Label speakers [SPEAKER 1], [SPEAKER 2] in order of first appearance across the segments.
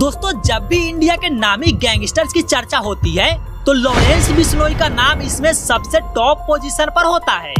[SPEAKER 1] दोस्तों, जब भी इंडिया के नामी गैंगस्टर्स की चर्चा होती है तो लॉरेंस बिश्नोई का नाम इसमें सबसे टॉप पोजीशन पर होता है।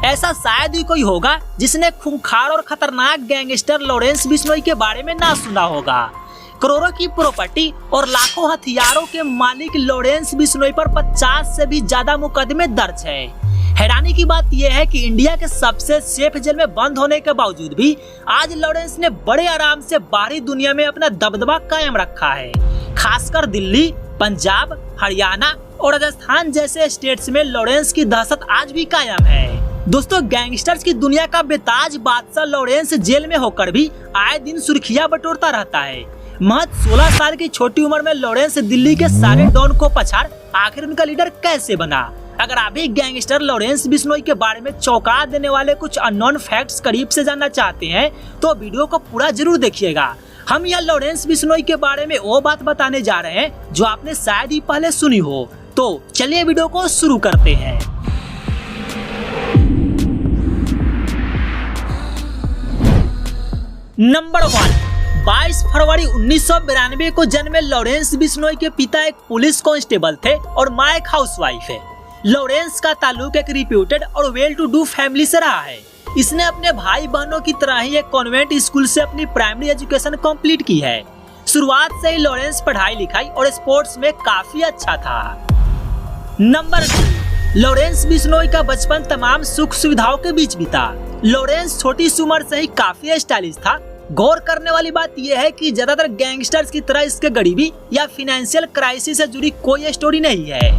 [SPEAKER 1] ऐसा शायद ही कोई होगा जिसने खूंखार और खतरनाक गैंगस्टर लॉरेंस बिश्नोई के बारे में ना सुना होगा। करोड़ों की प्रॉपर्टी और लाखों हथियारों के मालिक लॉरेंस बिश्नोई पर 50 से भी ज्यादा मुकदमे दर्ज है। हैरानी की बात यह है कि इंडिया के सबसे सेफ जेल में बंद होने के बावजूद भी आज लॉरेंस ने बड़े आराम से बाहरी दुनिया में अपना दबदबा कायम रखा है। खासकर दिल्ली, पंजाब, हरियाणा और राजस्थान जैसे स्टेट्स में लॉरेंस की दहशत आज भी कायम है। दोस्तों, गैंगस्टर्स की दुनिया का बेताज बादशाह लॉरेंस जेल में होकर भी आए दिन सुर्खियां बटोरता रहता है। महज 16 साल की छोटी उम्र में लॉरेंस दिल्ली के सारे डॉन को पछाड़ आखिर उनका लीडर कैसे बना। अगर आप भी गैंगस्टर लॉरेंस बिश्नोई के बारे में चौंका देने वाले कुछ अननोन फैक्ट्स करीब से जानना चाहते हैं तो वीडियो को पूरा जरूर देखिएगा। हम यहाँ लॉरेंस बिश्नोई के बारे में वो बात बताने जा रहे हैं जो आपने शायद ही पहले सुनी हो। तो चलिए वीडियो को शुरू करते हैं। नंबर 1, 22 फरवरी 1992 को जन्मे लॉरेंस बिश्नोई के पिता एक पुलिस कांस्टेबल थे और मां एक हाउसवाइफ है। लॉरेंस का ताल्लुक एक रिप्यूटेड और वेल टू डू फैमिली से रहा है। इसने अपने भाई बहनों की तरह ही एक कॉन्वेंट स्कूल से अपनी प्राइमरी एजुकेशन कंप्लीट की है। शुरुआत से ही लॉरेंस पढ़ाई लिखाई और स्पोर्ट्स में काफी अच्छा था। नंबर 2, लॉरेंस बिश्नोई का बचपन तमाम सुख सुविधाओं के बीच बीता। लॉरेंस छोटी सी उम्र से ही काफी स्टाइलिश था। गौर करने वाली बात यह है कि ज्यादातर गैंगस्टर्स की तरह इसके गरीबी या फाइनेंशियल क्राइसिस से जुड़ी कोई स्टोरी नहीं है।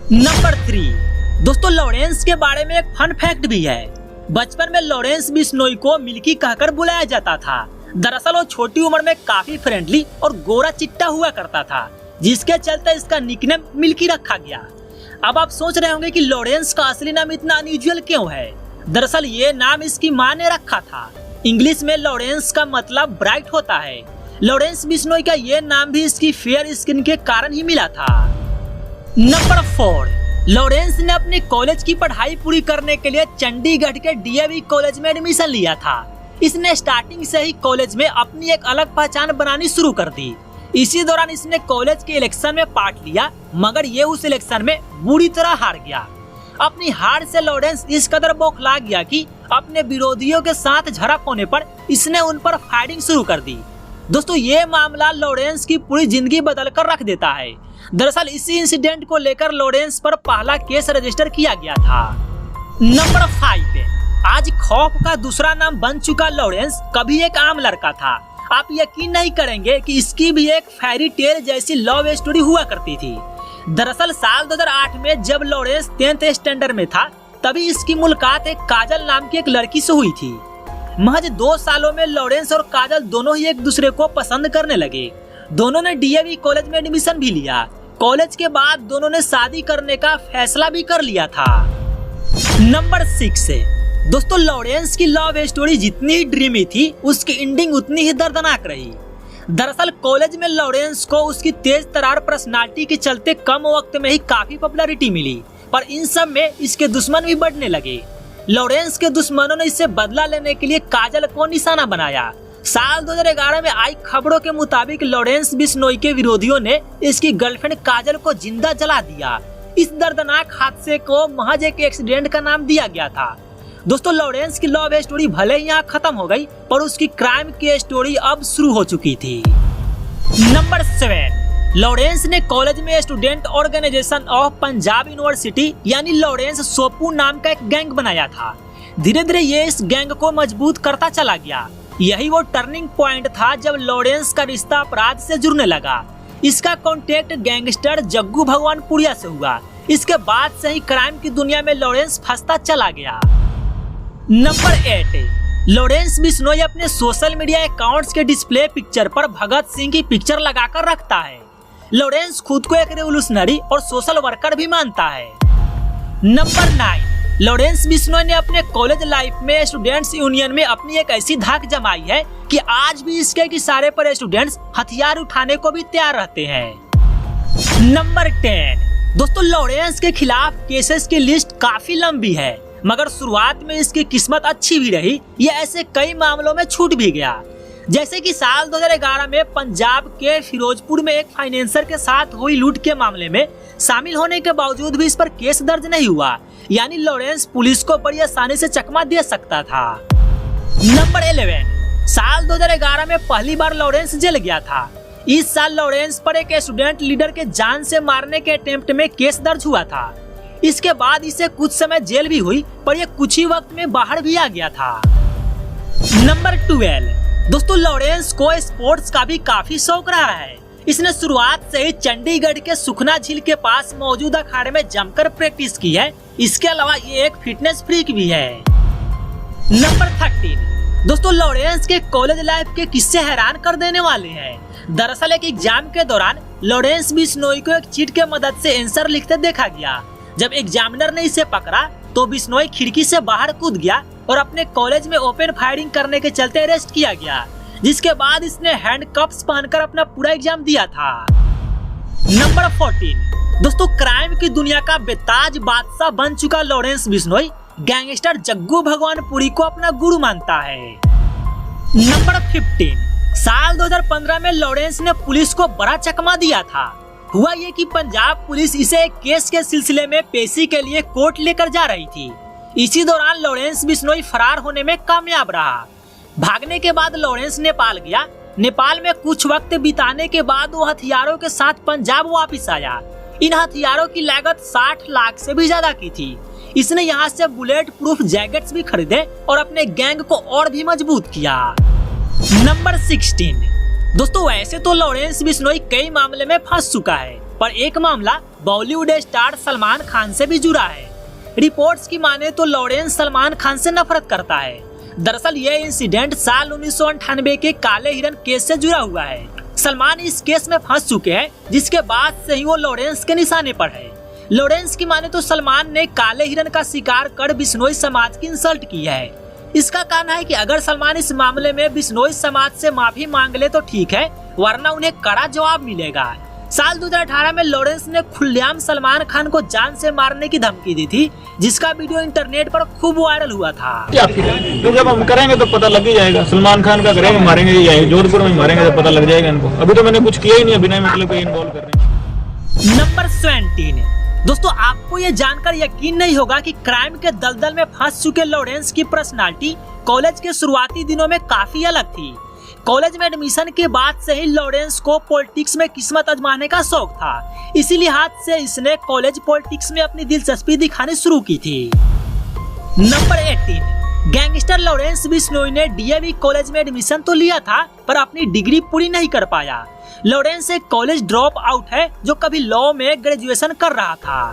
[SPEAKER 1] नंबर 3, दोस्तों लॉरेंस के बारे में एक फन फैक्ट भी है। बचपन में लॉरेंस बिश्नोई को मिल्की कहकर बुलाया जाता था। दरअसल वो छोटी उम्र में काफी फ्रेंडली और गोरा चिट्टा हुआ करता था, जिसके चलते इसका निकनेम मिल्की रखा गया। अब आप सोच रहे होंगे कि लॉरेंस का असली नाम इतना अनयूजुअल क्यों है। दरअसल ये नाम इसकी माँ ने रखा था। इंग्लिश में लॉरेंस का मतलब ब्राइट होता है। लॉरेंस बिश्नोई का ये नाम भी इसकी फेयर स्किन के कारण ही मिला था। नंबर 4, लॉरेंस ने अपनी कॉलेज की पढ़ाई पूरी करने के लिए चंडीगढ़ के डीएवी कॉलेज में एडमिशन लिया था। इसने स्टार्टिंग से ही कॉलेज में अपनी एक अलग पहचान बनानी शुरू कर दी। इसी दौरान इसने कॉलेज के इलेक्शन में पार्ट लिया, मगर ये उस इलेक्शन में बुरी तरह हार गया। अपनी हार से लॉरेंस इस कदर बौखला गया कि अपने विरोधियों के साथ झड़प होने पर इसने उन पर फायरिंग शुरू कर दी। दोस्तों, ये मामला लॉरेंस की पूरी जिंदगी बदल कर रख देता है। दरअसल इसी इंसिडेंट को लेकर लॉरेंस पर पहला केस रजिस्टर किया गया था। नंबर 5, आज खौफ का दूसरा नाम बन चुका लॉरेंस कभी एक आम लड़का था। आप यकीन नहीं करेंगे कि इसकी भी एक फेरी टेल जैसी लव स्टोरी हुआ करती थी। दरअसल साल 2008 में जब लॉरेंस 10th स्टैंडर्ड में था, तभी इसकी मुलाकात एक काजल नाम की एक लड़की से हुई थी। महज 2 सालों में लॉरेंस और काजल दोनों ही एक दूसरे को पसंद करने लगे। दोनों ने डीएवी कॉलेज में एडमिशन भी लिया। कॉलेज के बाद दोनों ने शादी करने का फैसला भी कर लिया था। नंबर 6, दोस्तों लॉरेंस की लव स्टोरी जितनी ही ड्रीमी थी, उसकी एंडिंग उतनी ही दर्दनाक रही। दरअसल कॉलेज में लॉरेंस को उसकी तेज तरार पर्सनालिटी के चलते कम वक्त में ही काफी पॉपुलैरिटी मिली, पर इन सब में इसके दुश्मन भी बढ़ने लगे। लॉरेंस के दुश्मनों ने इससे बदला लेने के लिए काजल को निशाना बनाया। साल 2011 में आई खबरों के मुताबिक लॉरेंस बिश्नोई के विरोधियों ने इसकी गर्लफ्रेंड काजल को जिंदा जला दिया। इस दर्दनाक हादसे को महज एक एक्सीडेंट का नाम दिया गया था। दोस्तों, लॉरेंस की लव स्टोरी भले ही यहाँ खत्म हो गई, पर उसकी क्राइम की स्टोरी अब शुरू हो चुकी थी। नंबर 7, लॉरेंस ने कॉलेज में student organisation of Punjab university यानी लॉरेंस सोपू नाम का एक गैंग बनाया था। धीरे धीरे ये इस गैंग को मजबूत करता चला गया। यही वो टर्निंग पॉइंट था जब लॉरेंस का रिश्ता अपराध से जुड़ने लगा। इसका कॉन्टेक्ट गैंगस्टर जग्गू भगवानपुरिया से हुआ। इसके बाद से ही क्राइम की दुनिया में लॉरेंस फंसता चला गया। नंबर 8, लॉरेंस बिश्नोई अपने सोशल मीडिया अकाउंट्स के डिस्प्ले पिक्चर पर भगत सिंह की पिक्चर लगाकर रखता है। लॉरेंस खुद को एक रेवोल्यूशनरी और सोशल वर्कर भी मानता है। नंबर 9, लॉरेंस बिश्नोई ने अपने कॉलेज लाइफ में स्टूडेंट्स यूनियन में अपनी एक ऐसी धाक जमाई है कि आज भी इसके इशारे पर स्टूडेंट्स हथियार उठाने को भी तैयार रहते हैं। नंबर 10, दोस्तों लॉरेंस के खिलाफ केसेस की लिस्ट काफी लंबी है, मगर शुरुआत में इसकी किस्मत अच्छी भी रही। ये ऐसे कई मामलों में छूट भी गया। जैसे कि साल 2011 में पंजाब के फिरोजपुर में एक फाइनेंसर के साथ हुई लूट के मामले में शामिल होने के बावजूद भी इस पर केस दर्ज नहीं हुआ, यानी लॉरेंस पुलिस को बड़ी आसानी से चकमा दे सकता था। नंबर 11, साल 2011 में पहली बार लॉरेंस जेल गया था। इस साल लॉरेंस पर एक स्टूडेंट लीडर के जान से मारने के अटेम्प्ट में केस दर्ज हुआ था। इसके बाद इसे कुछ समय जेल भी हुई, पर यह कुछ ही वक्त में बाहर भी आ गया था। नंबर 12, दोस्तों लॉरेंस को स्पोर्ट्स का भी काफी शौक रहा है। इसने शुरुआत से ही चंडीगढ़ के सुखना झील के पास मौजूद अखाड़े में जमकर प्रैक्टिस की है। इसके अलावा ये एक फिटनेस फ्रीक भी है। नंबर 13, दोस्तों लॉरेंस के कॉलेज लाइफ के किस्से हैरान कर देने वाले हैं। दरअसल एक एग्जाम के दौरान लॉरेंस बिश्नोई को एक चीट के मदद से आंसर लिखते देखा गया। जब एग्जामिनर ने इसे पकड़ा तो बिश्नोई खिड़की से बाहर कूद गया और अपने कॉलेज में ओपन फायरिंग करने के चलते अरेस्ट किया गया, जिसके बाद इसने हैंडकफ्स पहनकर अपना पूरा एग्जाम दिया था। नंबर 14, दोस्तों क्राइम की दुनिया का बेताज बादशाह बन चुका लॉरेंस बिश्नोई गैंगस्टर जग्गू भगवानपुरी को अपना गुरु मानता है। नंबर 15, साल 2015 में लॉरेंस ने पुलिस को बड़ा चकमा दिया था। हुआ ये कि पंजाब पुलिस इसे एक केस के सिलसिले में पेशी के लिए कोर्ट लेकर जा रही थी। इसी दौरान लॉरेंस बिश्नोई फरार होने में कामयाब रहा। भागने के बाद लॉरेंस नेपाल गया। नेपाल में कुछ वक्त बिताने के बाद वो हथियारों के साथ पंजाब वापस आया। इन हथियारों की लागत 60 लाख से भी ज्यादा की थी। इसने यहाँ से बुलेट प्रूफ जैकेट्स भी खरीदे और अपने गैंग को और भी मजबूत किया। नंबर 16, दोस्तों वैसे तो लॉरेंस बिश्नोई कई मामले में फंस चुका है, पर एक मामला बॉलीवुड स्टार सलमान खान से भी जुड़ा है। रिपोर्ट्स की माने तो लॉरेंस सलमान खान से नफरत करता है। दरअसल ये इंसिडेंट साल 1998 के काले हिरन केस से जुड़ा हुआ है। सलमान इस केस में फंस चुके हैं, जिसके बाद से ही वो लॉरेंस के निशाने पर है। लॉरेंस की माने तो सलमान ने काले हिरन का शिकार कर बिश्नोई समाज की इंसल्ट की है। इसका कहना है कि अगर सलमान इस मामले में बिश्नोई समाज से माफी मांग ले तो ठीक है, वरना उन्हें कड़ा जवाब मिलेगा। साल 2018 में लॉरेंस ने खुलेआम सलमान खान को जान से मारने की धमकी दी थी, जिसका वीडियो इंटरनेट पर खूब वायरल हुआ था।
[SPEAKER 2] तो जब हम करेंगे तो पता लग ही जाएगा। सलमान खान का करेंगे, मारेंगे या जोधपुर में मारेंगे तो पता लग जाएगा इनको। अभी तो मैंने कुछ किया ही नहीं, बिना मतलब के इन्वॉल्व कर रहे हैं।
[SPEAKER 1] नंबर 17, दोस्तों आपको ये जानकर यकीन नहीं होगा कि क्राइम के दलदल में फंस चुके लॉरेंस की पर्सनालिटी कॉलेज के शुरुआती दिनों में काफी अलग थी। कॉलेज में एडमिशन के बाद से ही लॉरेंस को पॉलिटिक्स में किस्मत आजमाने का शौक था। इसीलिए हाथ से इसने कॉलेज पॉलिटिक्स में अपनी दिलचस्पी दिखानी शुरू की थी। नंबर 18, गैंगस्टर लॉरेंस बिश्नोई ने डीएवी कॉलेज में एडमिशन तो लिया था, पर अपनी डिग्री पूरी नहीं कर पाया। लॉरेंस एक कॉलेज ड्रॉप आउट है जो कभी लॉ में ग्रेजुएशन कर रहा था।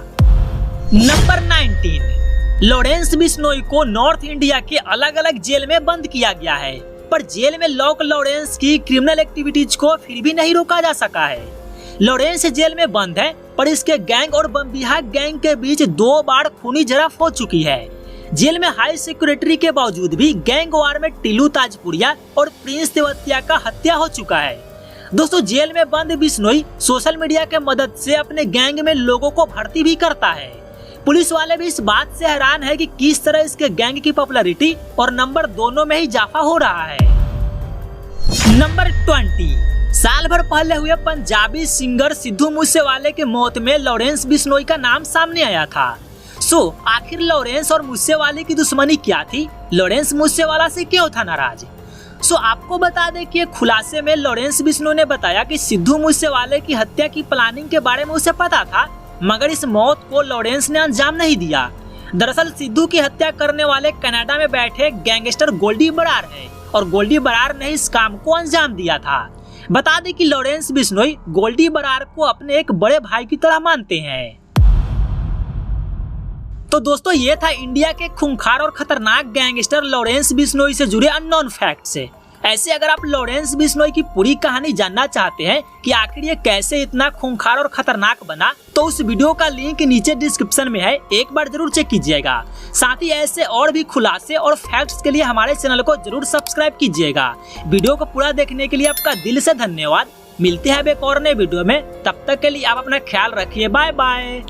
[SPEAKER 1] नंबर 19, लॉरेंस बिश्नोई को नॉर्थ इंडिया के अलग अलग जेल में बंद किया गया है, पर जेल में लॉक लॉरेंस की क्रिमिनल एक्टिविटीज को फिर भी नहीं रोका जा सका है। लॉरेंस जेल में बंद है, पर इसके गैंग और बम्बिहा गैंग के बीच 2 बार खूनी झड़प हो चुकी है। जेल में हाई सिक्योरिटी के बावजूद भी गैंग वार में टिल्लू ताजपुरिया और प्रिंस तेवतिया का हत्या हो चुका है। दोस्तों जेल में बंद बिश्नोई सोशल मीडिया के मदद से अपने गैंग में लोगों को भर्ती भी करता है। पुलिस वाले भी इस बात से हैरान है कि किस तरह इसके गैंग की पॉपुलैरिटी और नंबर दोनों में ही इजाफा हो रहा है। नंबर 20, साल भर पहले हुए पंजाबी सिंगर सिद्धू मूसेवाले के मौत में लॉरेंस बिश्नोई का नाम सामने आया था। आखिर लॉरेंस और मूसेवाले की दुश्मनी क्या थी? लॉरेंस मूसेवाला से क्यों था नाराज? आपको बता दें कि खुलासे में लॉरेंस बिश्नोई ने बताया कि सिद्धू मूसेवाले की हत्या की प्लानिंग के बारे में उसे पता था, मगर इस मौत को लॉरेंस ने अंजाम नहीं दिया। दरअसल सिद्धू की हत्या करने वाले कनाडा में बैठे गैंगस्टर गोल्डी बरार है और गोल्डी बरार ने इस काम को अंजाम दिया था। बता दें कि लॉरेंस बिश्नोई गोल्डी बरार को अपने एक बड़े भाई की तरह मानते हैं। तो दोस्तों ये था इंडिया के खूंखार और खतरनाक गैंगस्टर लॉरेंस बिश्नोई से जुड़े अननोन फैक्ट्स। ऐसे अगर आप लॉरेंस बिश्नोई की पूरी कहानी जानना चाहते हैं कि आखिर ये कैसे इतना खूंखार और खतरनाक बना, तो उस वीडियो का लिंक नीचे डिस्क्रिप्शन में है, एक बार जरूर चेक कीजिएगा। साथ ही ऐसे और भी खुलासे और फैक्ट्स के लिए हमारे चैनल को जरूर सब्सक्राइब कीजिएगा। वीडियो को पूरा देखने के लिए आपका दिल से धन्यवाद। मिलते हैं एक और नए वीडियो में, तब तक के लिए आप अपना ख्याल रखिए। Bye bye.